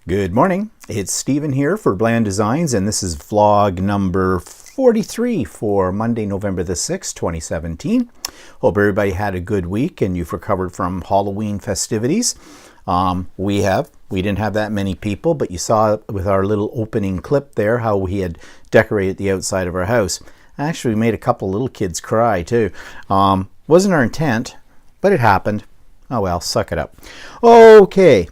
Good morning, it's Stephen here for Bland Designs, and this is vlog number 43 for Monday, November the 6th, 2017. Hope everybody had a good week and you've recovered from Halloween festivities. We didn't have that many people, but you saw with our little opening clip there how we had decorated the outside of our house. Actually, we made a couple little kids cry too. Wasn't our intent, but it happened. Oh well, suck it up. Okay.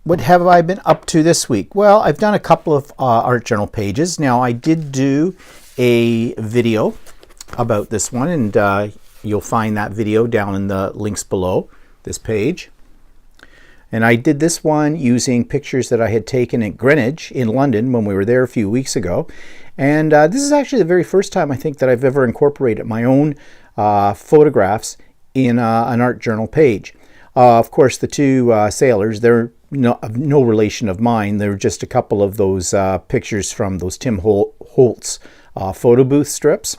What have I been up to this week? Well, I've done a couple of art journal pages. Now, I did do a video about this one, and you'll find that video down in the links below this page. And I did this one using pictures that I had taken at Greenwich in London when we were there a few weeks ago. And this is actually the very first time I think that I've ever incorporated my own photographs in an art journal page. Of course, the two sailors, they're no relation of mine. They're just a couple of those pictures from those Tim Holtz photo booth strips.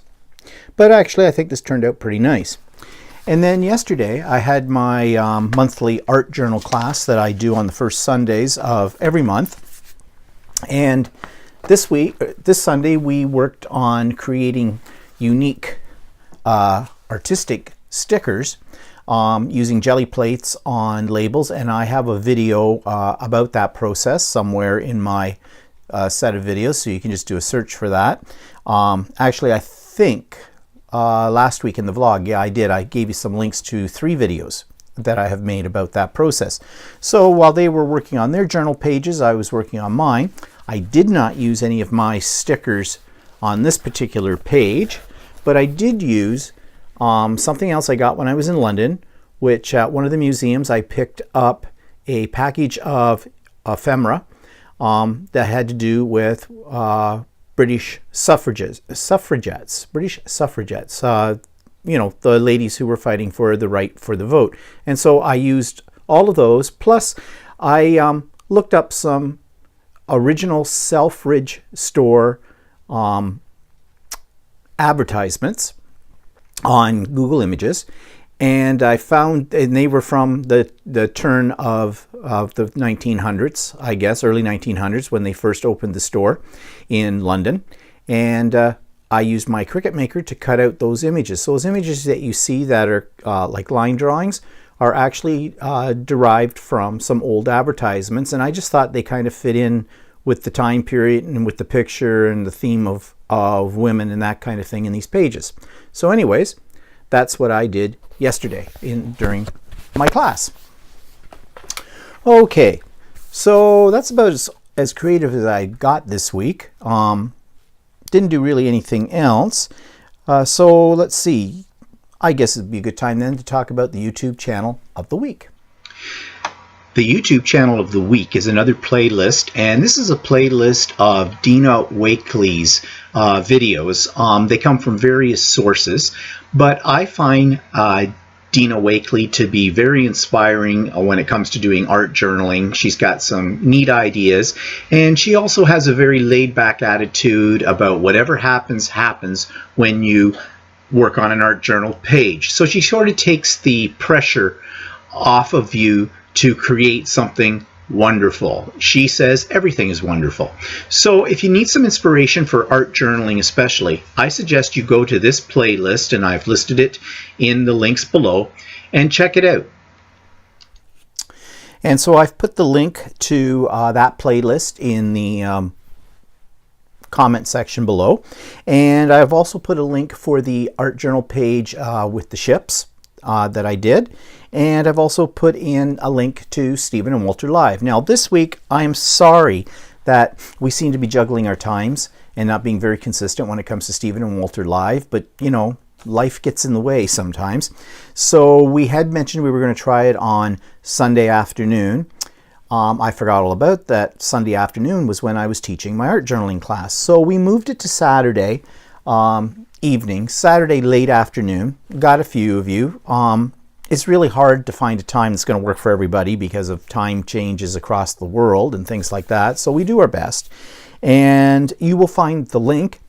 But actually, I think this turned out pretty nice. And then yesterday, I had my monthly art journal class that I do on the first Sundays of every month. And this Sunday, we worked on creating unique artistic stickers using jelly plates on labels, and I have a video about that process somewhere in my set of videos, so you can just do a search for that. Actually, I think last week in the vlog, yeah, I did. I gave you some links to 3 videos that I have made about that process. So while they were working on their journal pages, I was working on mine. I did not use any of my stickers on this particular page, but I did use something else I got when I was in London, which at one of the museums I picked up a package of ephemera that had to do with British suffragettes, you know, the ladies who were fighting for the right for the vote. And so I used all of those, plus I looked up some original Selfridge store advertisements on Google Images, and I found, and they were from the turn of the 1900s, I guess, early 1900s, when they first opened the store in London. And I used my Cricut Maker to cut out those images. So those images that you see that are like line drawings are actually derived from some old advertisements, and I just thought they kind of fit in with the time period and with the picture and the theme of women and that kind of thing in these pages. So anyways, that's what I did yesterday during my class. Okay, so that's about as creative as I got this week. Didn't do really anything else. So let's see. I guess it'd be a good time then to talk about the YouTube channel of the week. The YouTube channel of the week is another playlist, and this is a playlist of Dina Wakley's videos. They come from various sources, but I find Dina Wakley to be very inspiring when it comes to doing art journaling. She's got some neat ideas, and she also has a very laid-back attitude about whatever happens when you work on an art journal page. So she sort of takes the pressure off of you to create something wonderful. She says everything is wonderful. So if you need some inspiration for art journaling especially, I suggest you go to this playlist, and I've listed it in the links below, and check it out. And so I've put the link to that playlist in the comment section below. And I've also put a link for the art journal page with the ships that I did. And I've also put in a link to Stephen and Walter Live. Now this week, I'm sorry that we seem to be juggling our times and not being very consistent when it comes to Stephen and Walter Live, but you know, life gets in the way sometimes. So we had mentioned we were going to try it on Sunday afternoon. I forgot all about that. Sunday afternoon was when I was teaching my art journaling class. So we moved it to Saturday evening, Saturday late afternoon. Got a few of you. It's really hard to find a time that's going to work for everybody because of time changes across the world and things like that. So we do our best. And you will find the link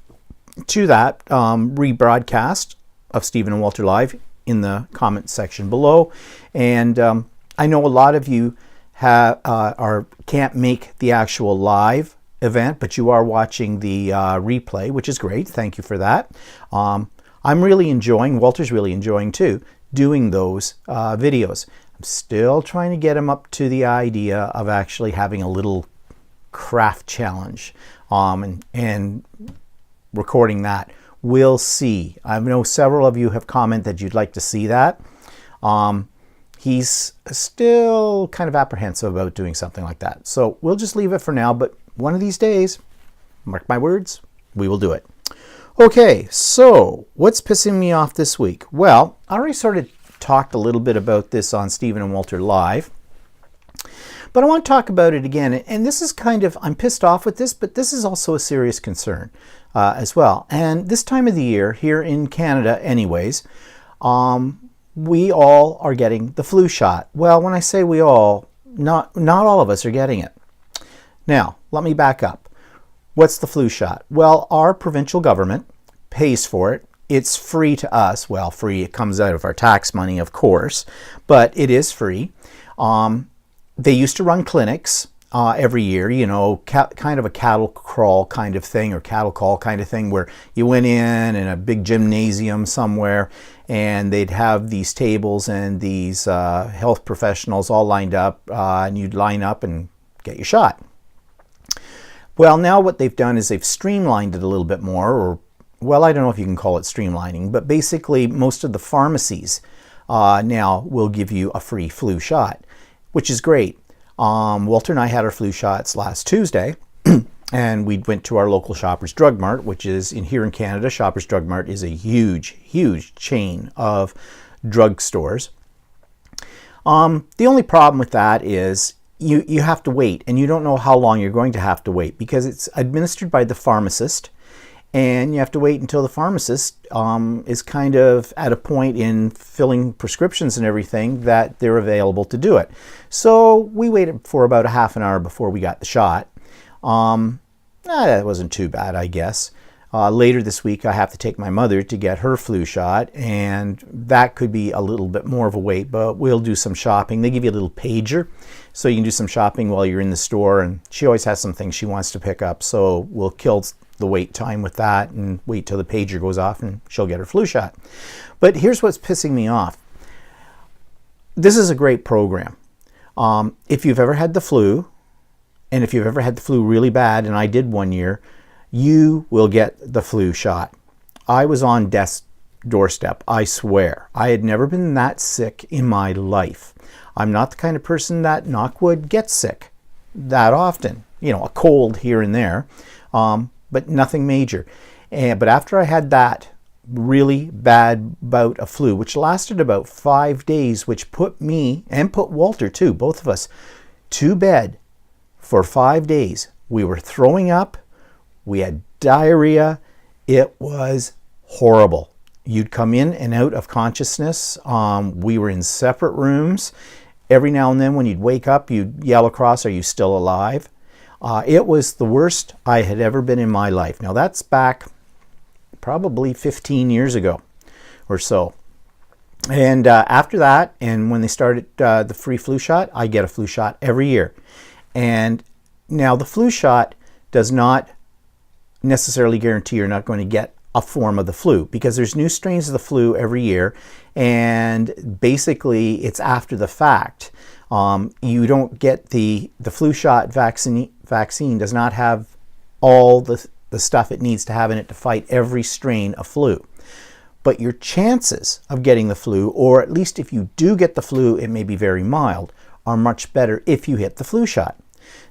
to that rebroadcast of Stephen and Walter Live in the comment section below. And I know a lot of you can't make the actual live event, but you are watching the replay, which is great. Thank you for that. I'm really enjoying, Walter's really enjoying too, doing those videos. I'm still trying to get him up to the idea of actually having a little craft challenge and recording that. We'll see. I know several of you have commented that you'd like to see that. He's still kind of apprehensive about doing something like that. So we'll just leave it for now, but one of these days, mark my words, we will do it. Okay, so what's pissing me off this week? Well, I already sort of talked a little bit about this on Stephen and Walter Live, but I want to talk about it again. And this is kind of, I'm pissed off with this, but this is also a serious concern as well. And this time of the year, here in Canada anyways, we all are getting the flu shot. Well, when I say we all, not all of us are getting it. Now, let me back up. What's the flu shot? Well, our provincial government pays for it. It's free to us. Well, free, it comes out of our tax money, of course, but it is free. They used to run clinics every year, you know, kind of a cattle crawl kind of thing, or cattle call kind of thing, where you went in a big gymnasium somewhere, and they'd have these tables and these health professionals all lined up, and you'd line up and get your shot. Well, now what they've done is they've streamlined it a little bit more, or, well, I don't know if you can call it streamlining, but basically most of the pharmacies now will give you a free flu shot, which is great. Walter and I had our flu shots last Tuesday, and we went to our local Shoppers Drug Mart, which is here in Canada. Shoppers Drug Mart is a huge, huge chain of drugstores. The only problem with that is you have to wait, and you don't know how long you're going to have to wait, because it's administered by the pharmacist, and you have to wait until the pharmacist is kind of at a point in filling prescriptions and everything that they're available to do it. So we waited for about a half an hour before we got the shot. That wasn't too bad, I guess. Later this week, I have to take my mother to get her flu shot, and that could be a little bit more of a wait, but we'll do some shopping. They give you a little pager, so you can do some shopping while you're in the store, and she always has some things she wants to pick up, so we'll kill the wait time with that and wait till the pager goes off and she'll get her flu shot. But here's what's pissing me off. This is a great program. If you've ever had the flu, and if you've ever had the flu really bad, and I did one year, you will get the flu shot. I was on death's doorstep, I swear. I had never been that sick in my life. I'm not the kind of person that, knock wood, gets sick that often. You know, a cold here and there, but nothing major. But after I had that really bad bout of flu, which lasted about 5 days, which put me, and put Walter too, both of us, to bed for 5 days. We were throwing up. We had diarrhea. It was horrible. You'd come in and out of consciousness. We were in separate rooms. Every now and then when you'd wake up, you'd yell across, "Are you still alive?" It was the worst I had ever been in my life. Now that's back probably 15 years ago or so. And after that, and when they started the free flu shot, I get a flu shot every year. And now the flu shot does not necessarily guarantee you're not going to get a form of the flu, because there's new strains of the flu every year, and basically it's after the fact. You don't get the flu shot vaccine does not have all the stuff it needs to have in it to fight every strain of flu. But your chances of getting the flu, or at least if you do get the flu, it may be very mild, are much better if you hit the flu shot.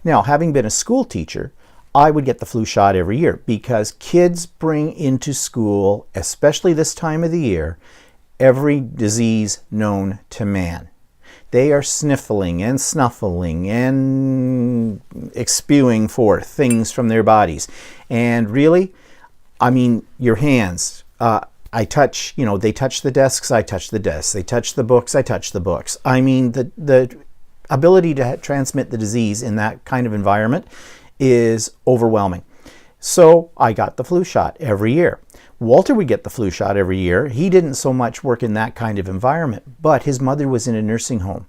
Now, having been a school teacher, I would get the flu shot every year, because kids bring into school, especially this time of the year, every disease known to man. They are sniffling and snuffling and spewing forth things from their bodies. And really, I mean, your hands, they touch the desks, I touch the desks. They touch the books, I touch the books. I mean, the ability to transmit the disease in that kind of environment is overwhelming. So I got the flu shot every year. Walter would get the flu shot every year. He didn't so much work in that kind of environment, but his mother was in a nursing home.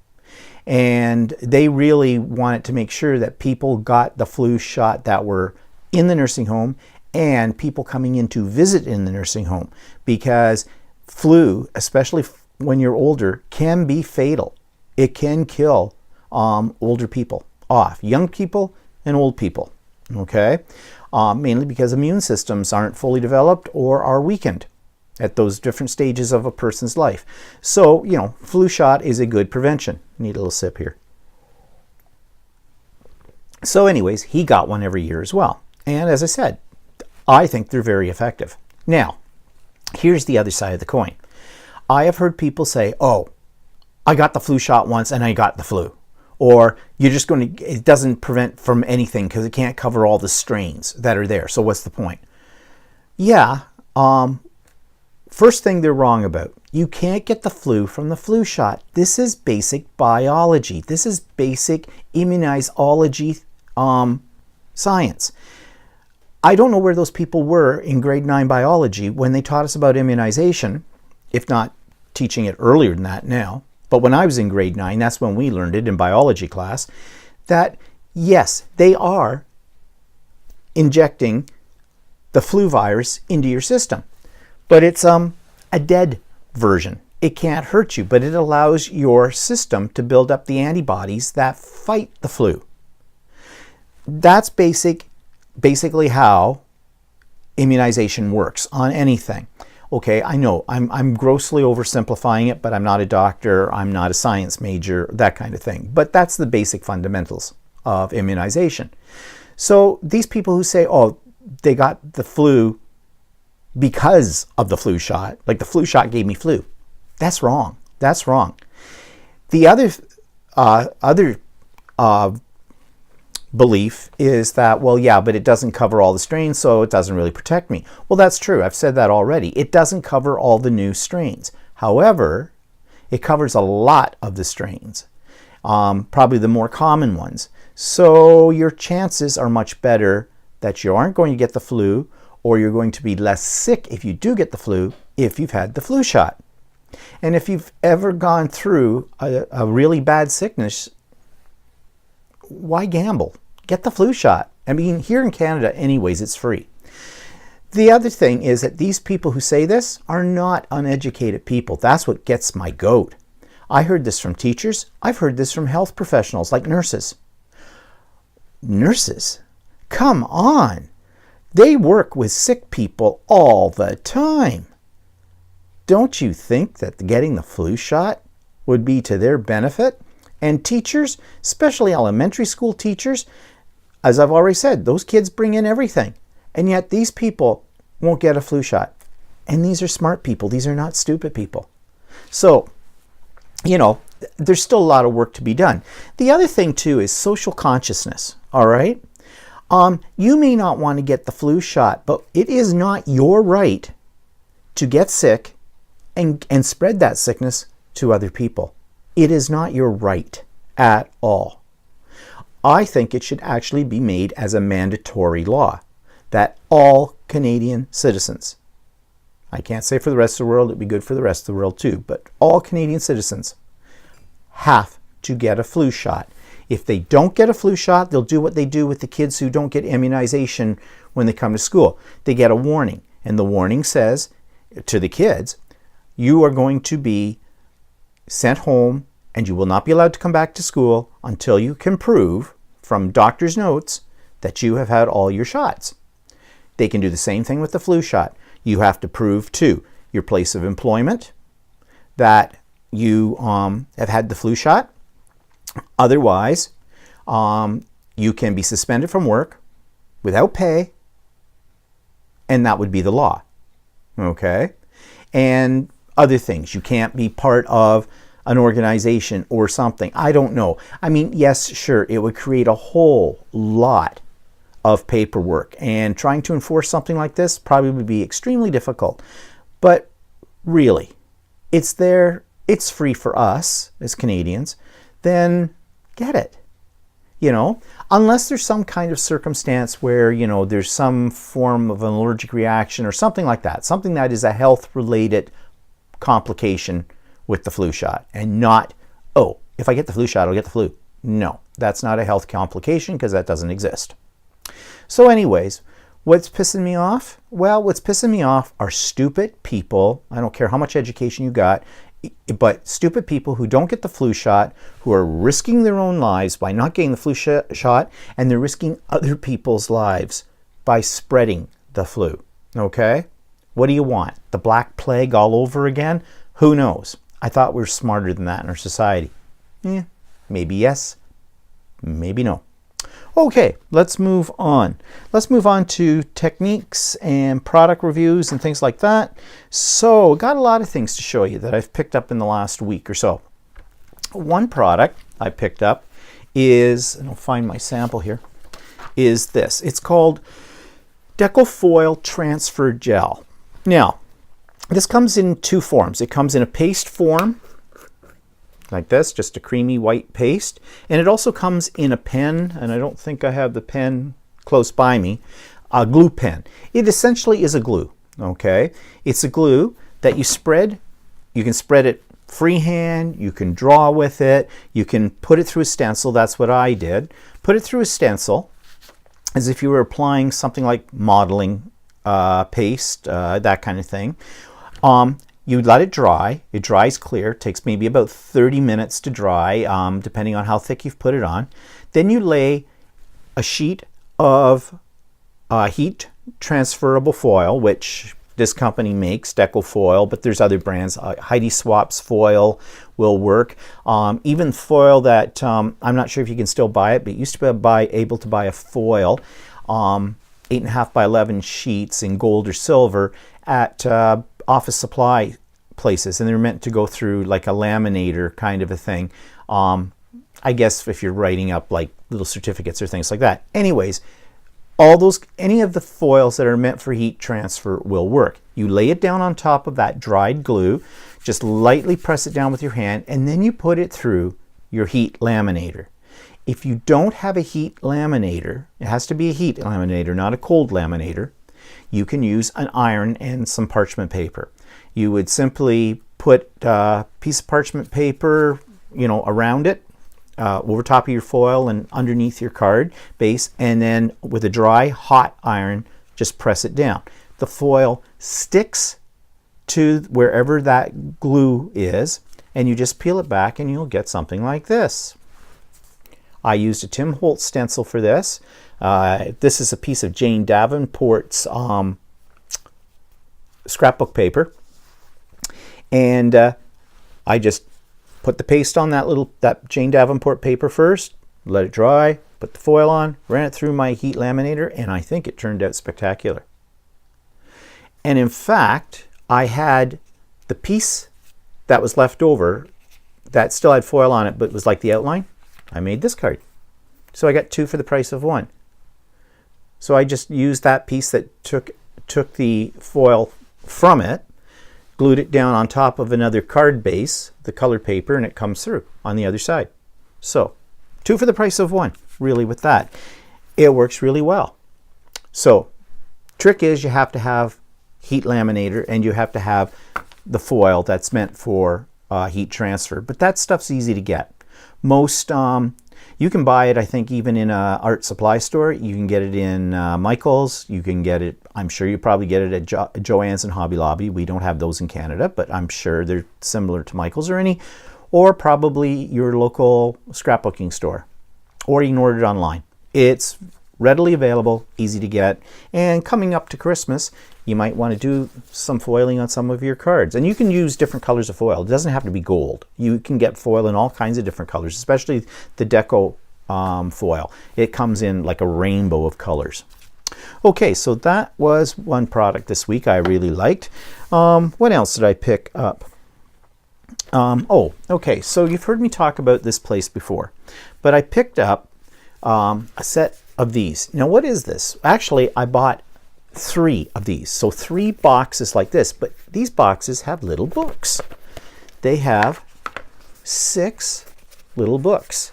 And they really wanted to make sure that people got the flu shot that were in the nursing home and people coming in to visit in the nursing home, because flu, especially when you're older, can be fatal. It can kill older people off, young people and old people, okay? Mainly because immune systems aren't fully developed or are weakened at those different stages of a person's life. So, flu shot is a good prevention. Need a little sip here. So anyways, he got one every year as well. And as I said, I think they're very effective. Now, here's the other side of the coin. I have heard people say, oh, I got the flu shot once and I got the flu. Or it doesn't prevent from anything because it can't cover all the strains that are there. So what's the point? Yeah, first thing they're wrong about. You can't get the flu from the flu shot. This is basic biology. This is basic immunology science. I don't know where those people were in grade 9 biology when they taught us about immunization, if not teaching it earlier than that now. But when I was in grade 9, that's when we learned it in biology class, that yes, they are injecting the flu virus into your system. But it's a dead version. It can't hurt you, but it allows your system to build up the antibodies that fight the flu. That's basically how immunization works on anything. Okay, I know I'm grossly oversimplifying it, but I'm not a doctor, I'm not a science major, that kind of thing. But that's the basic fundamentals of immunization. So these people who say, oh, they got the flu because of the flu shot, like the flu shot gave me flu. That's wrong. That's wrong. The other belief is that, well, yeah, but it doesn't cover all the strains, so it doesn't really protect me. Well, that's true. I've said that already. It doesn't cover all the new strains. However, it covers a lot of the strains, probably the more common ones. So your chances are much better that you aren't going to get the flu, or you're going to be less sick if you do get the flu if you've had the flu shot. And if you've ever gone through a really bad sickness, why gamble? Get the flu shot. I mean, here in Canada, anyways, it's free. The other thing is that these people who say this are not uneducated people. That's what gets my goat. I heard this from teachers. I've heard this from health professionals like nurses. Nurses? Come on. They work with sick people all the time. Don't you think that getting the flu shot would be to their benefit? And teachers, especially elementary school teachers, as I've already said, those kids bring in everything. And yet these people won't get a flu shot. And these are smart people. These are not stupid people. So, there's still a lot of work to be done. The other thing, too, is social consciousness, all right? You may not want to get the flu shot, but it is not your right to get sick and spread that sickness to other people. It is not your right at all. I think it should actually be made as a mandatory law that all Canadian citizens, I can't say for the rest of the world, it'd be good for the rest of the world too, but all Canadian citizens have to get a flu shot. If they don't get a flu shot, they'll do what they do with the kids who don't get immunization when they come to school. They get a warning, and the warning says to the kids, you are going to be sent home and you will not be allowed to come back to school until you can prove from doctor's notes that you have had all your shots. They can do the same thing with the flu shot. You have to prove to your place of employment that you have had the flu shot. Otherwise, you can be suspended from work without pay, and that would be the law. Okay? And other things. You can't be part of an organization or something. I don't know. I mean, yes, sure, it would create a whole lot of paperwork, and trying to enforce something like this probably would be extremely difficult. But really, it's there, it's free for us as Canadians, then get it. You know, unless there's some kind of circumstance where, you know, there's some form of an allergic reaction or something like that, something that is a health-related complication with the flu shot, and not, oh, if I get the flu shot, I'll get the flu. No, that's not a health complication because that doesn't exist. So anyways, what's pissing me off? Well, what's pissing me off are stupid people. I don't care how much education you got, but stupid people who don't get the flu shot, who are risking their own lives by not getting the flu shot, and they're risking other people's lives by spreading the flu. Okay? What do you want? The Black Plague all over again? Who knows? I thought we were smarter than that in our society. Maybe yes, maybe no. Okay, let's move on. Let's move on to techniques and product reviews and things like that. So, got a lot of things to show you that I've picked up in the last week or so. One product I picked up is, and I'll find my sample here, is this. It's called Decofoil Transfer Gel. Now, this comes in two forms. It comes in a paste form, like this, just a creamy white paste. And it also comes in a pen, and I don't think I have the pen close by me, a glue pen. It essentially is a glue, okay? It's a glue that you spread. You can spread it freehand, you can draw with it, you can put it through a stencil. That's what I did. Put it through a stencil as if you were applying something like modeling paste, that kind of thing. You let it dry. It dries clear. It takes maybe about 30 minutes to dry, depending on how thick you've put it on. Then you lay a sheet of heat transferable foil, which this company makes, Decofoil, but there's other brands. Heidi Swapp's foil will work. Even foil that, I'm not sure if you can still buy it, but you used to be able to buy a foil, 8.5 by 11 sheets in gold or silver at office supply places, and they're meant to go through like a laminator kind of a thing. I guess if you're writing up like little certificates or things like that. Anyways, any of the foils that are meant for heat transfer will work. You lay it down on top of that dried glue, just lightly press it down with your hand, and then you put it through your heat laminator. If you don't have a heat laminator, it has to be a heat laminator, not a cold laminator, you can use an iron and some parchment paper. You would simply put a piece of parchment paper, around it, over top of your foil and underneath your card base, and then with a dry, hot iron, just press it down. The foil sticks to wherever that glue is, and you just peel it back and you'll get something like this. I used a Tim Holtz stencil for this. This is a piece of Jane Davenport's scrapbook paper, and I just put the paste on that Jane Davenport paper first, let it dry, put the foil on, ran it through my heat laminator, and I think it turned out spectacular. And in fact, I had the piece that was left over that still had foil on it, but was like the outline. I made this card. So I got two for the price of one. So I just used that piece that took the foil from it, glued it down on top of another card base, the colored paper, and it comes through on the other side. So two for the price of one, really, with that. It works really well. So trick is you have to have heat laminator and you have to have the foil that's meant for heat transfer. But that stuff's easy to get. Most You can buy it, I think, even in a art supply store. You can get it in Michael's. You can get it, I'm sure you probably get it at Joann's and Hobby Lobby. We don't have those in Canada, but I'm sure they're similar to Michael's or probably your local scrapbooking store. Or you can order it online. It's readily available, easy to get, and coming up to Christmas, you might want to do some foiling on some of your cards. And you can use different colors of foil. It doesn't have to be gold. You can get foil in all kinds of different colors, especially the deco foil. It comes in like a rainbow of colors. Okay, so that was one product this week I really liked. What else did I pick up? Okay, so you've heard me talk about this place before, but I picked up a set of these. Now, what is this? Actually, I bought 3 of these. So 3 boxes like this, but these boxes have little books. They have 6 little books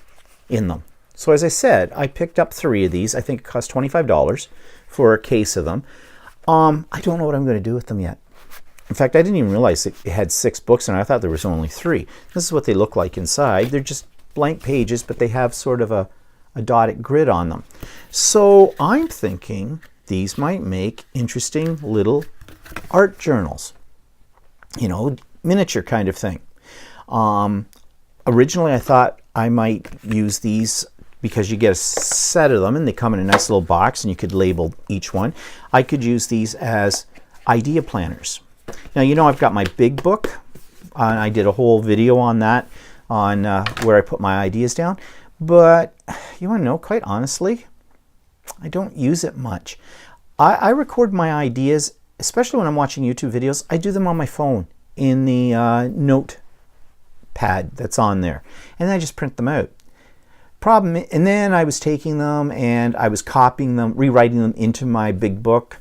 in them. So as I said, I picked up 3 of these. I think it cost $25 for a case of them. I don't know what I'm going to do with them yet. In fact, I didn't even realize it had 6 books and I thought there was only 3. This is what they look like inside. They're just blank pages, but they have sort of a dotted grid on them. So I'm thinking these might make interesting little art journals, you know, miniature kind of thing. Originally I thought I might use these because you get a set of them and they come in a nice little box and you could label each one. I could use these as idea planners. Now, you know, I've got my big book. I did a whole video on that, on where I put my ideas down. But you want to know, quite honestly, I don't use it much. I record my ideas, especially when I'm watching YouTube videos. I do them on my phone in the note pad that's on there. And then I just print them out. And then I was taking them and I was copying them, rewriting them into my big book.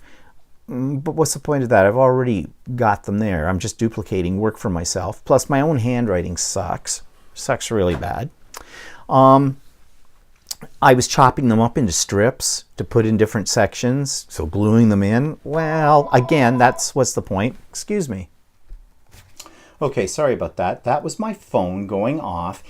But what's the point of that? I've already got them there. I'm just duplicating work for myself. Plus my own handwriting sucks. Sucks really bad. I was chopping them up into strips to put in different sections, so gluing them in. Well, again, what's the point? Excuse me. Okay, sorry about that. That was my phone going off,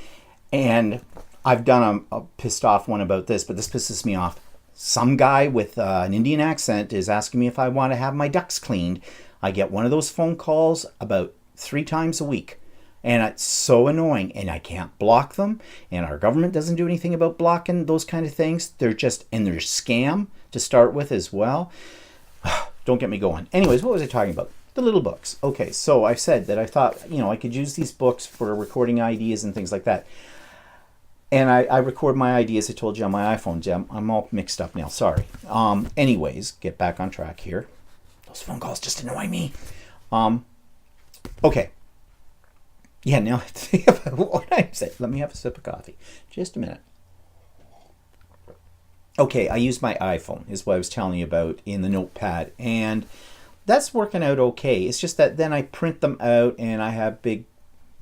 and I've done a pissed off one about this, but this pisses me off. Some guy with an Indian accent is asking me if I want to have my ducts cleaned. I get one of those phone calls about 3 times a week. And it's so annoying, and I can't block them, and our government doesn't do anything about blocking those kind of things. They're scam to start with as well. Don't get me going. Anyways, what was I talking about? The little books. Okay, so I said that I thought, you know, I could use these books for recording ideas and things like that. And I record my ideas, I told you, on my iPhone. I'm all mixed up now, sorry. Anyways, get back on track here. Those phone calls just annoy me. Okay. Yeah, now what I said. Let me have a sip of coffee. Just a minute. Okay, I use my iPhone, is what I was telling you about in the notepad. And that's working out okay. It's just that then I print them out and I have big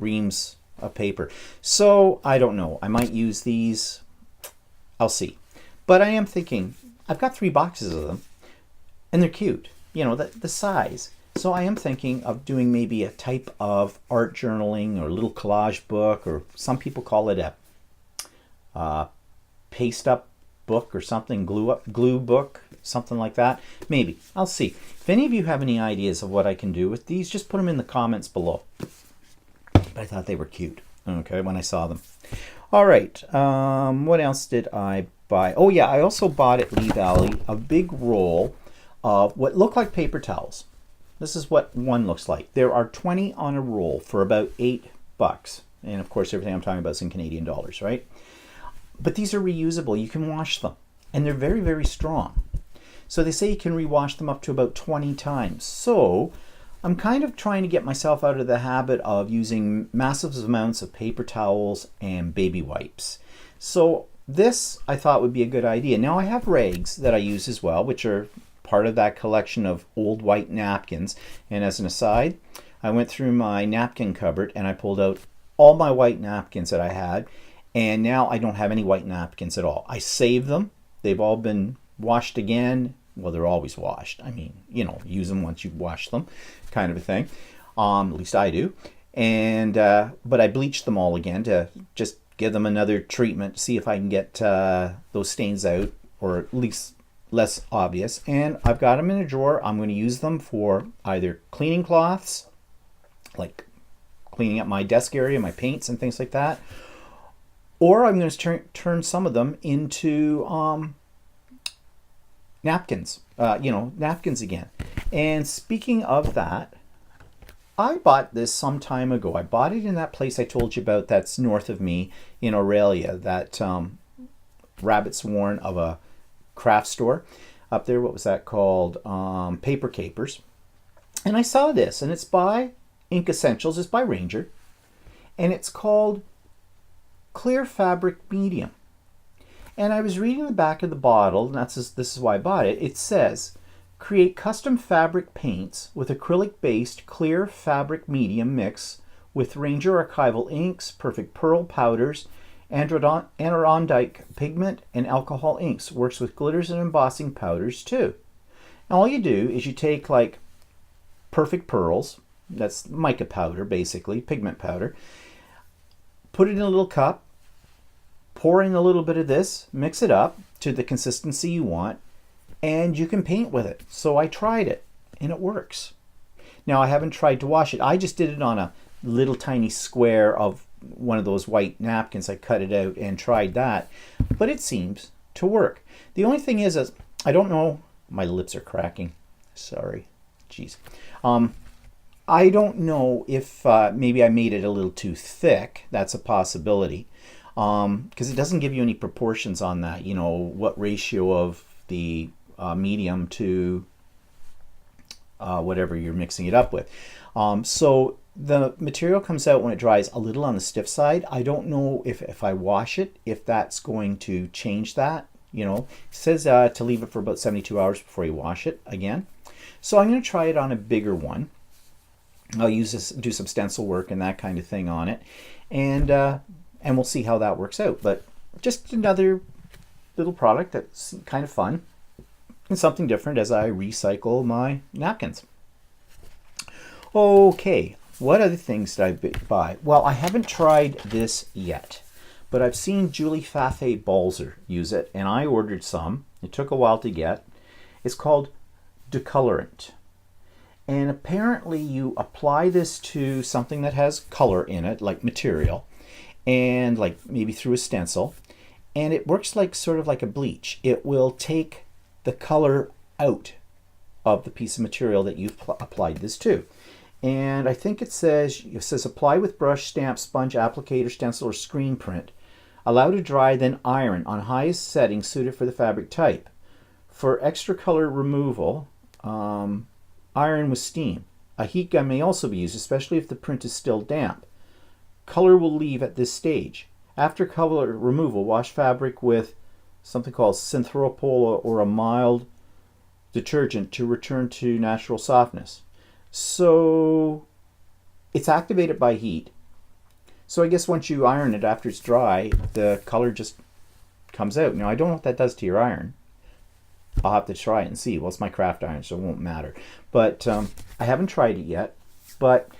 reams of paper. So, I don't know. I might use these. I'll see. But I am thinking, I've got 3 boxes of them. And they're cute. You know, the size. So I am thinking of doing maybe a type of art journaling or a little collage book, or some people call it a paste up book or something, glue book, something like that. Maybe. I'll see. If any of you have any ideas of what I can do with these, just put them in the comments below. But I thought they were cute, okay, when I saw them. All right. What else did I buy? Oh, yeah, I also bought at Lee Valley a big roll of what look like paper towels. This is what one looks like. There are 20 on a roll for about $8. And of course, everything I'm talking about is in Canadian dollars, right? But these are reusable. You can wash them. And they're very, very strong. So they say you can rewash them up to about 20 times. So I'm kind of trying to get myself out of the habit of using massive amounts of paper towels and baby wipes. So this I thought would be a good idea. Now I have rags that I use as well, which are part of that collection of old white napkins. And as an aside, I went through my napkin cupboard and I pulled out all my white napkins that I had, and now I don't have any white napkins at all. I saved them. They've all been washed again. Well, they're always washed. I mean, you know, use them once you've washed them, kind of a thing. At least I do. And but I bleached them all again to just give them another treatment, see if I can get those stains out, or at least less obvious. And I've got them in a drawer. I'm going to use them for either cleaning cloths, like cleaning up my desk area, my paints and things like that, or I'm going to turn some of them into napkins, napkins again. And speaking of that, I bought this some time ago. I bought it in that place I told you about that's north of me in Aurelia, that Rabbit's Warren of a craft store up there. What was that called? Paper Capers. And I saw this, and it's by Ink Essentials. It's by Ranger, and it's called Clear Fabric Medium. And I was reading the back of the bottle, and this is why I bought it. It says, create custom fabric paints with acrylic-based clear fabric medium mix with Ranger archival inks, perfect pearl powders, Adirondack pigment, and alcohol inks. Works with glitters and embossing powders too. Now all you do is you take like perfect pearls, that's mica powder basically, pigment powder, put it in a little cup, pour in a little bit of this, mix it up to the consistency you want, and you can paint with it. So I tried it, and it works. Now I haven't tried to wash it. I just did it on a little tiny square of one of those white napkins. I cut it out and tried that, but it seems to work. The only thing is I don't know, my lips are cracking. Sorry. Jeez. I don't know if maybe I made it a little too thick. That's a possibility. Because it doesn't give you any proportions on that, what ratio of the medium to whatever you're mixing it up with. So the material comes out when it dries a little on the stiff side. I don't know if I wash it, if that's going to change that. It says to leave it for about 72 hours before you wash it again. So I'm going to try it on a bigger one. I'll use this, do some stencil work and that kind of thing on it, and we'll see how that works out. But just another little product that's kind of fun and something different as I recycle my napkins. Okay, what other things did I buy? Well, I haven't tried this yet, but I've seen Julie Fathe Balzer use it, and I ordered some. It took a while to get. It's called Decolorant. And apparently you apply this to something that has color in it, like material, and like maybe through a stencil, and it works like sort of like a bleach. It will take the color out of the piece of material that you've applied this to. And I think it says apply with brush, stamp, sponge, applicator, stencil, or screen print. Allow to dry, then iron on highest setting suited for the fabric type. For extra color removal, iron with steam. A heat gun may also be used, especially if the print is still damp. Color will leave at this stage. After color removal, wash fabric with something called Synthropol or a mild detergent to return to natural softness. So it's activated by heat. So I guess once you iron it after it's dry, the color just comes out. Now I don't know what that does to your iron. I'll have to try it and see. Well, it's my craft iron, so it won't matter. But I haven't tried it yet. But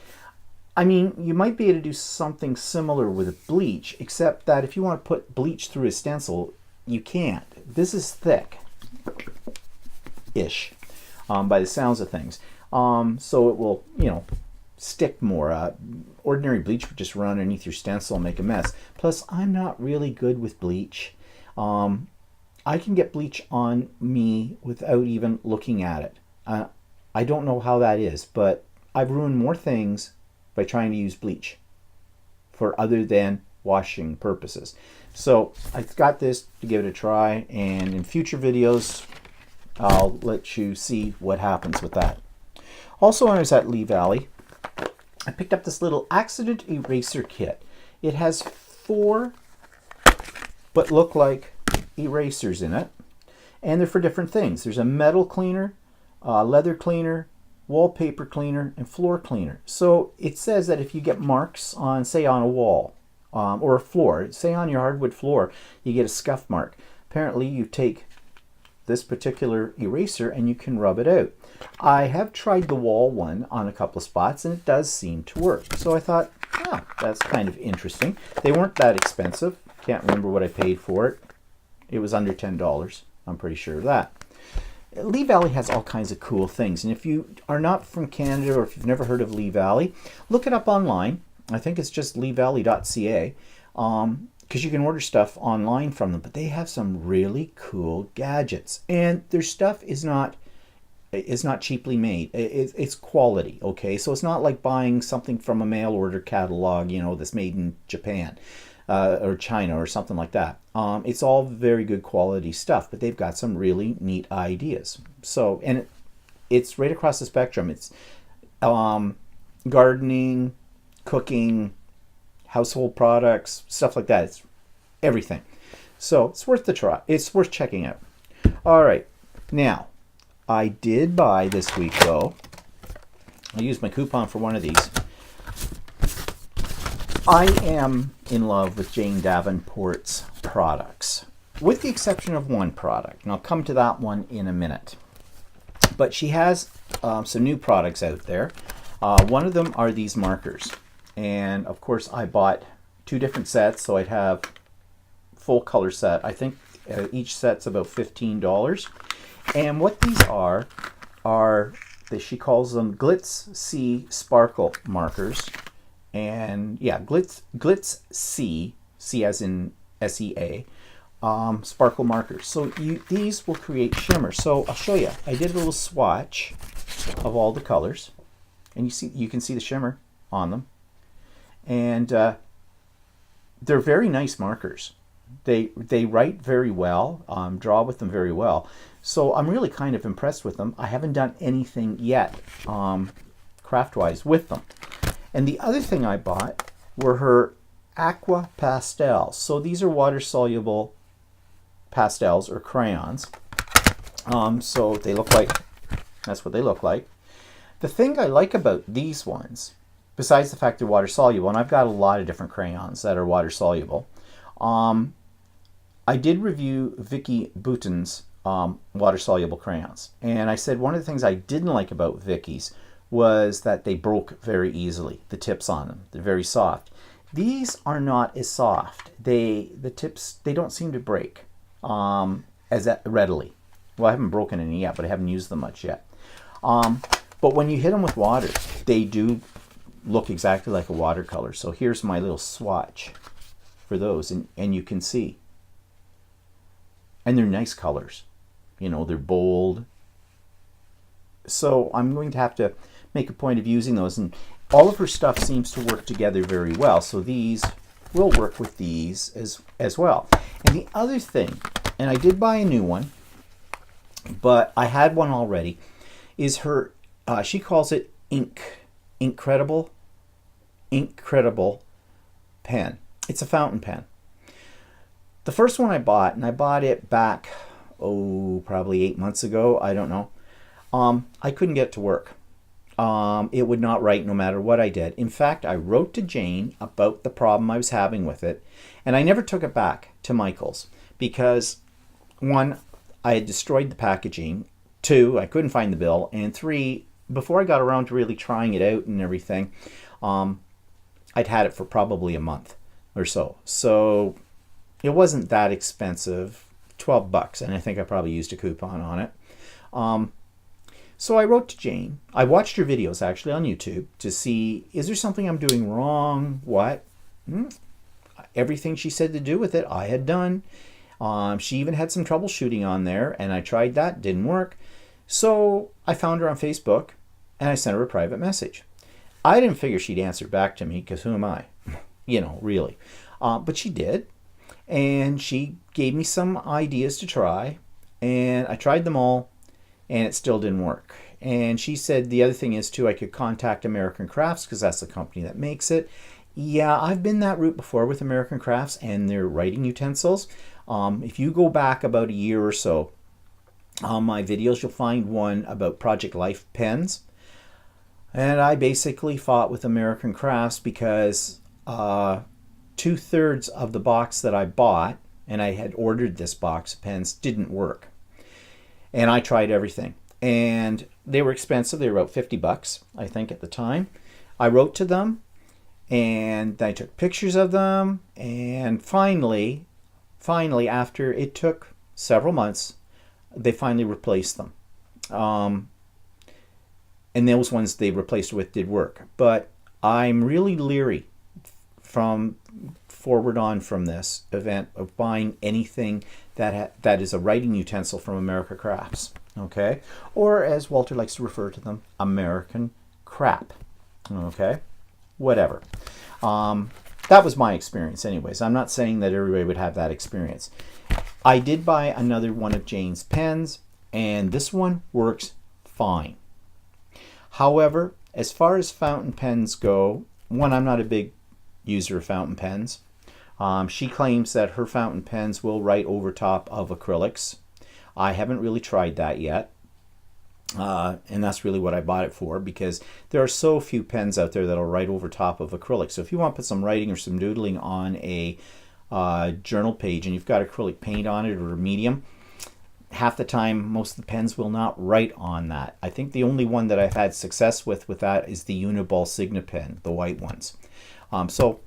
I mean, you might be able to do something similar with bleach, except that if you want to put bleach through a stencil, you can't. This is thick-ish by the sounds of things. So it will, stick more. Ordinary bleach would just run underneath your stencil and make a mess. Plus, I'm not really good with bleach. I can get bleach on me without even looking at it. I don't know how that is, but I've ruined more things by trying to use bleach for other than washing purposes. So I've got this to give it a try, and in future videos I'll let you see what happens with that. Also, when I was at Lee Valley, I picked up this little accident eraser kit. It has 4 what look like erasers in it, and they're for different things. There's a metal cleaner, leather cleaner, wallpaper cleaner, and floor cleaner. So it says that if you get marks on, say, on a wall or a floor, say on your hardwood floor, you get a scuff mark. Apparently you take this particular eraser and you can rub it out. I have tried the wall one on a couple of spots, and it does seem to work. So I thought, Oh, that's kind of interesting. They weren't that expensive. Can't remember what I paid for it. It was under $10. I'm pretty sure of that. Lee Valley has all kinds of cool things. And if you are not from Canada or if you've never heard of Lee Valley, look it up online. I think it's just leevalley.ca, because you can order stuff online from them. But they have some really cool gadgets. And their stuff is not cheaply made. It's quality, okay? So it's not like buying something from a mail order catalog, that's made in Japan or China or something like that. It's all very good quality stuff, but they've got some really neat ideas. So, and it's right across the spectrum. It's gardening, cooking, household products, stuff like that. It's everything. So it's worth the try. It's worth checking out. All right, now, I did buy this week, though. I used my coupon for one of these. I am in love with Jane Davenport's products, with the exception of one product. And I'll come to that one in a minute. But she has some new products out there. One of them are these markers. And, of course, I bought 2 different sets, so I'd have full color set. I think each set's about $15. And what these are she calls them Glitz C Sparkle markers. And yeah, Glitz C as in SEA, sparkle markers. So these will create shimmer. So I'll show you. I did a little swatch of all the colors, and you can see the shimmer on them. And they're very nice markers. They write very well, draw with them very well. So I'm really kind of impressed with them. I haven't done anything yet craft-wise with them. And the other thing I bought were her Aqua Pastels. So these are water-soluble pastels or crayons. So they look like, that's what they look like. The thing I like about these ones, besides the fact they're water-soluble, and I've got a lot of different crayons that are water-soluble, I did review Vicki Boutin's water-soluble crayons. And I said one of the things I didn't like about Vicki's was that they broke very easily, the tips on them. They're very soft. These are not as soft. The tips, they don't seem to break as readily. Well, I haven't broken any yet, but I haven't used them much yet. But when you hit them with water, they do look exactly like a watercolor. So here's my little swatch for those, and you can see. And they're nice colors. They're bold. So I'm going to have to make a point of using those. And all of her stuff seems to work together very well. So these will work with these as well. And the other thing, and I did buy a new one, but I had one already, is her, she calls it Incredible pen. It's a fountain pen. The first one I bought, and I bought it back, probably 8 months ago, I don't know. I couldn't get it to work. It would not write no matter what I did. In fact, I wrote to Jane about the problem I was having with it, and I never took it back to Michael's because, 1, I had destroyed the packaging, 2, I couldn't find the bill, and 3, before I got around to really trying it out and everything, I'd had it for probably a month or so. So it wasn't that expensive, $12, and I think I probably used a coupon on it. So I wrote to Jane. I watched her videos actually on YouTube to see, is there something I'm doing wrong? What? Everything she said to do with it, I had done. She even had some troubleshooting on there, and I tried that, didn't work. So I found her on Facebook, and I sent her a private message. I didn't figure she'd answer back to me, because who am I? Really. But she did, and she gave me some ideas to try, and I tried them all, and it still didn't work. And she said the other thing is, too, I could contact American Crafts, because that's the company that makes it. Yeah, I've been that route before with American Crafts and their writing utensils. If you go back about a year or so, on my videos, you'll find one about Project Life pens. And I basically fought with American Crafts because 2/3 of the box that I bought, and I had ordered this box of pens, didn't work. And I tried everything. And they were expensive. They were about $50, I think, at the time. I wrote to them, And I took pictures of them, and finally, after it took several months, they finally replaced them. And those ones they replaced with did work. But I'm really leery from forward on from this event of buying anything that is a writing utensil from America Crafts, okay? Or as Walter likes to refer to them, American crap, okay? Whatever. That was my experience anyways. I'm not saying that everybody would have that experience. I did buy another one of Jane's pens, and this one works fine. However, as far as fountain pens go, one, I'm not a big user of fountain pens. She claims that her fountain pens will write over top of acrylics. I haven't really tried that yet. And that's really what I bought it for, because there are so few pens out there that'll write over top of acrylic. So if you want to put some writing or some doodling on a journal page and you've got acrylic paint on it or medium, half the time most of the pens will not write on that. I think the only one that I've had success with that is the Uniball Signa pen, the white ones. So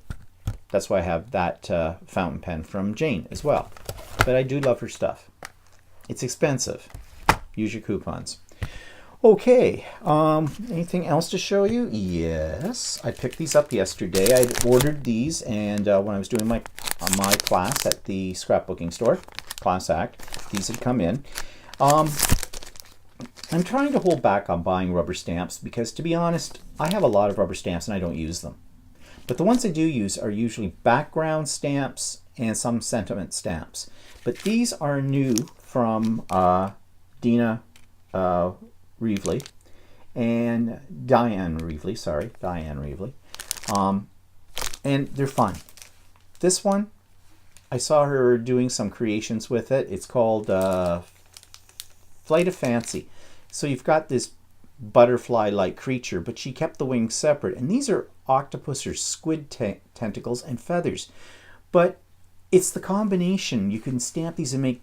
that's why I have that fountain pen from Jane as well. But I do love her stuff. It's expensive. Use your coupons. Okay, anything else to show you? Yes, I picked these up yesterday. I ordered these, and when I was doing my class at the scrapbooking store, Class Act, these had come in. I'm trying to hold back on buying rubber stamps because, to be honest, I have a lot of rubber stamps and I don't use them. But the ones I do use are usually background stamps and some sentiment stamps. But these are new from Dina Reevely and Diane Reevely. And they're fun. This one, I saw her doing some creations with it. It's called Flight of Fancy. So you've got this butterfly-like creature, but she kept the wings separate. And these are octopus or squid tentacles and feathers. But it's the combination. You can stamp these and make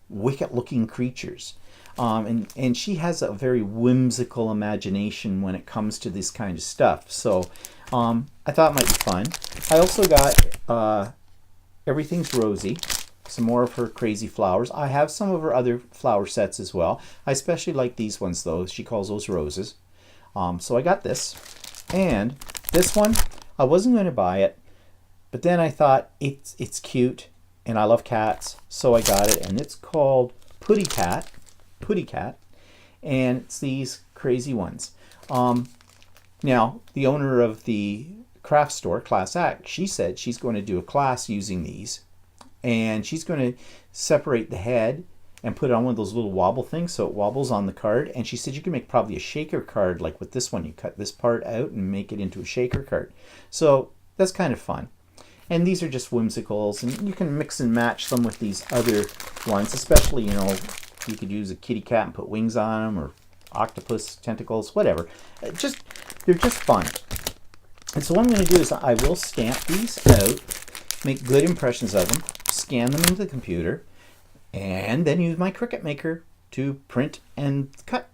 wicked-looking creatures. And she has a very whimsical imagination when it comes to this kind of stuff. So I thought it might be fun. I also got Everything's Rosy, some more of her crazy flowers. I have some of her other flower sets as well. I especially like these ones though. She calls those roses. So I got this. And this one, I wasn't going to buy it, but then I thought it's cute and I love cats, so I got it. And it's called Putty Cat, and it's these crazy ones. Now, the owner of the craft store, Class Act, she said she's going to do a class using these, and she's going to separate the head and put it on one of those little wobble things so it wobbles on the card. And she said you can make probably a shaker card like with this one. You cut this part out and make it into a shaker card. So that's kind of fun. And these are just whimsicals, and you can mix and match them with these other ones, especially, you know, you could use a kitty cat and put wings on them, or octopus tentacles, whatever. They're just fun. And so what I'm going to do is I will stamp these out, make good impressions of them, scan them into the computer, and then use my Cricut Maker to print and cut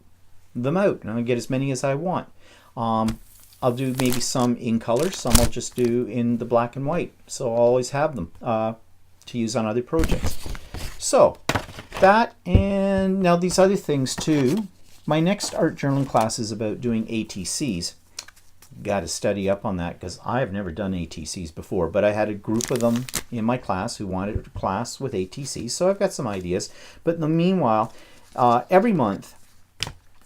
them out. And I'll get as many as I want. I'll do maybe some in color, some I'll just do in the black and white. So I'll always have them to use on other projects. So that, and now these other things too. My next art journaling class is about doing ATCs. Got to study up on that because I have never done ATCs before, but I had a group of them in my class who wanted a class with ATCs, so I've got some ideas. But in the meanwhile, every month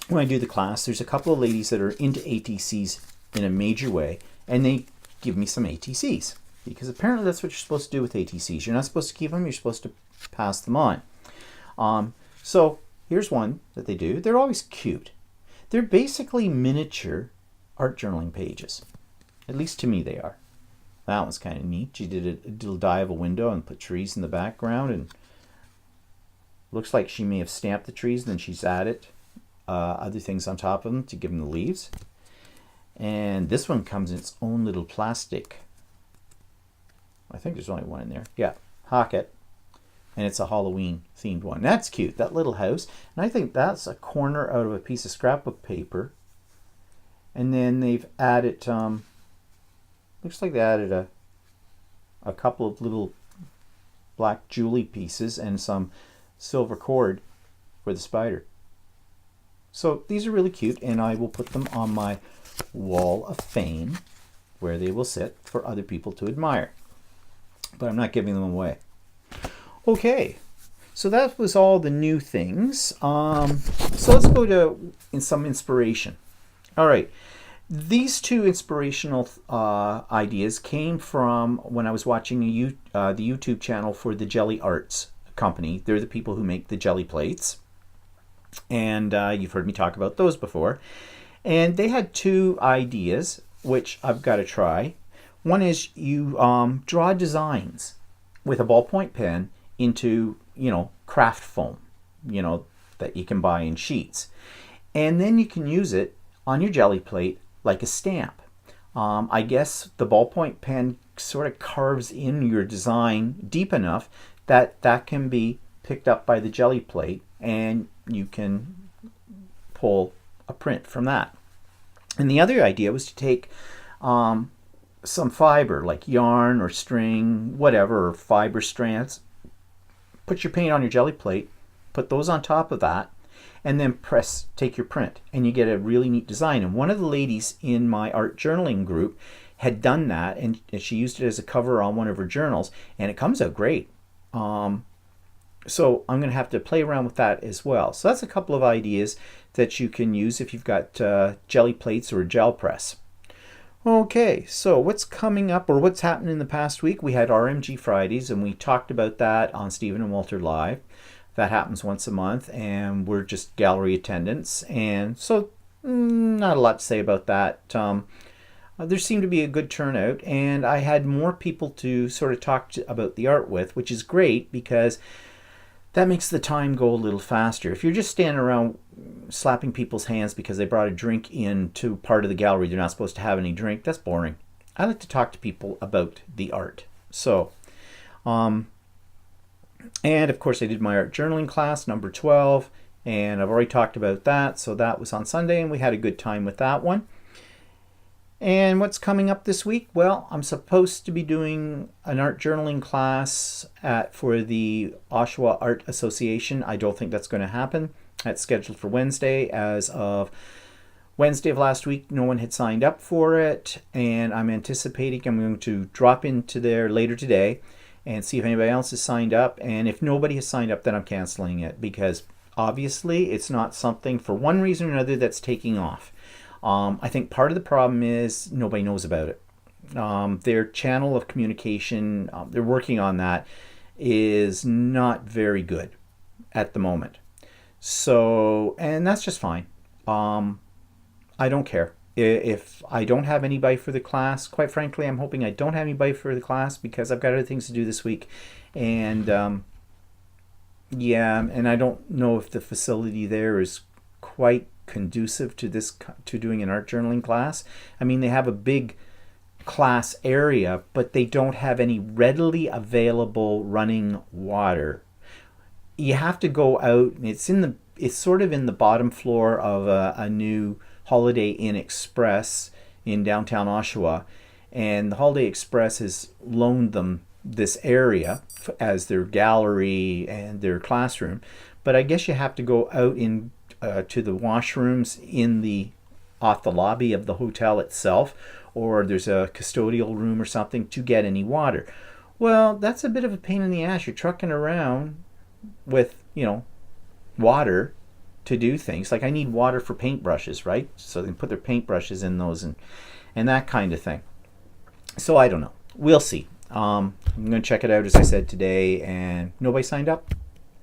when I do the class, there's a couple of ladies that are into ATCs in a major way, and they give me some ATCs, because apparently that's what you're supposed to do with ATCs. You're not supposed to keep them, you're supposed to pass them on. So here's one that they do. They're always cute. They're basically miniature art journaling pages. At least to me they are. That one's kind of neat. She did a little die of a window and put trees in the background, and looks like she may have stamped the trees and then she's added other things on top of them to give them the leaves. And this one comes in its own little plastic. I think there's only one in there. Yeah, pocket. And it's a Halloween themed one. That's cute, that little house. And I think that's a corner out of a piece of scrapbook paper. And then they've added Looks like they added a couple of little black jewelry pieces and some silver cord for the spider. So these are really cute, and I will put them on my wall of fame where they will sit for other people to admire. But I'm not giving them away. Okay, so that was all the new things. So let's go to some inspiration. All right, these two inspirational ideas came from when I was watching the YouTube channel for the Jelly Arts company. They're the people who make the jelly plates. And you've heard me talk about those before. And they had two ideas, which I've got to try. One is you draw designs with a ballpoint pen into, craft foam, that you can buy in sheets. And then you can use it on your jelly plate like a stamp. I guess the ballpoint pen sort of carves in your design deep enough that that can be picked up by the jelly plate, and you can pull a print from that. And the other idea was to take some fiber, like yarn or string, whatever, or fiber strands, put your paint on your jelly plate, put those on top of that, and then take your print, and you get a really neat design. And one of the ladies in my art journaling group had done that, and she used it as a cover on one of her journals, and it comes out great. So I'm going to have to play around with that as well. So that's a couple of ideas that you can use if you've got jelly plates or a gel press. Okay, so what's coming up, or what's happened in the past week? We had RMG Fridays, and we talked about that on Stephen and Walter Live. That happens once a month, and we're just gallery attendants, and so not a lot to say about that. There seemed to be a good turnout, and I had more people to sort of talk about the art with, which is great because that makes the time go a little faster. If you're just standing around slapping people's hands because they brought a drink into part of the gallery they're not supposed to have any drink, that's boring. I like to talk to people about the art. So, and of course I did my art journaling class, number 12, and I've already talked about that. So that was on Sunday, and we had a good time with that one. And what's coming up this week? Well, I'm supposed to be doing an art journaling class for the Oshawa Art Association. I don't think that's going to happen. That's scheduled for Wednesday. As of Wednesday of last week, no one had signed up for it, and I'm anticipating I'm going to drop into there later today and see if anybody else has signed up. And if nobody has signed up, then I'm canceling it, because obviously it's not something, for one reason or another, that's taking off. I think part of the problem is nobody knows about it. Their channel of communication, they're working on that, is not very good at the moment. So, and that's just fine. I don't care. If I don't have anybody for the class, quite frankly, I'm hoping I don't have anybody for the class because I've got other things to do this week. And yeah, and I don't know if the facility there is quite conducive to doing an art journaling class. I mean, they have a big class area, but they don't have any readily available running water. You have to go out, and it's sort of in the bottom floor of a new Holiday Inn Express in downtown Oshawa, and the Holiday Express has loaned them this area as their gallery and their classroom. But I guess you have to go out to the washrooms off the lobby of the hotel itself, or there's a custodial room or something to get any water. Well, that's a bit of a pain in the ass. You're trucking around with, water to do things. Like I need water for paintbrushes, right? So they can put their paintbrushes in those and that kind of thing. So I don't know. We'll see. I'm going to check it out, as I said, today, and nobody signed up.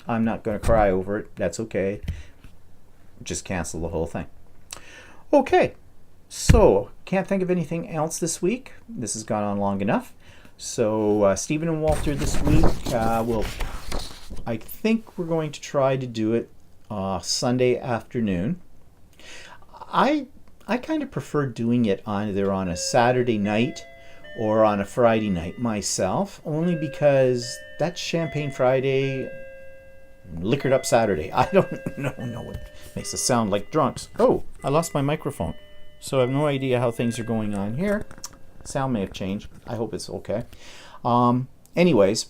I'm not going to cry over it. That's okay. Just cancel the whole thing. Okay, so can't think of anything else this week. This has gone on long enough. So Stephen and Walter this week I think we're going to try to do it Sunday afternoon. I kind of prefer doing it either on a Saturday night or on a Friday night myself, only because that's Champagne Friday, liquored up Saturday. I don't know. No, it makes us sound like drunks. Oh, I lost my microphone. So I have no idea how things are going on here. Sound may have changed. I hope it's okay. Anyways,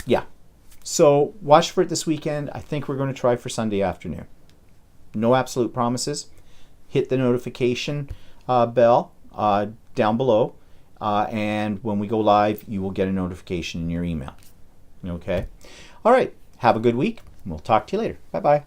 yeah. So watch for it this weekend. I think we're going to try for Sunday afternoon. No absolute promises. Hit the notification bell down below, and when we go live, you will get a notification in your email. Okay? All right. Have a good week. We'll talk to you later. Bye-bye.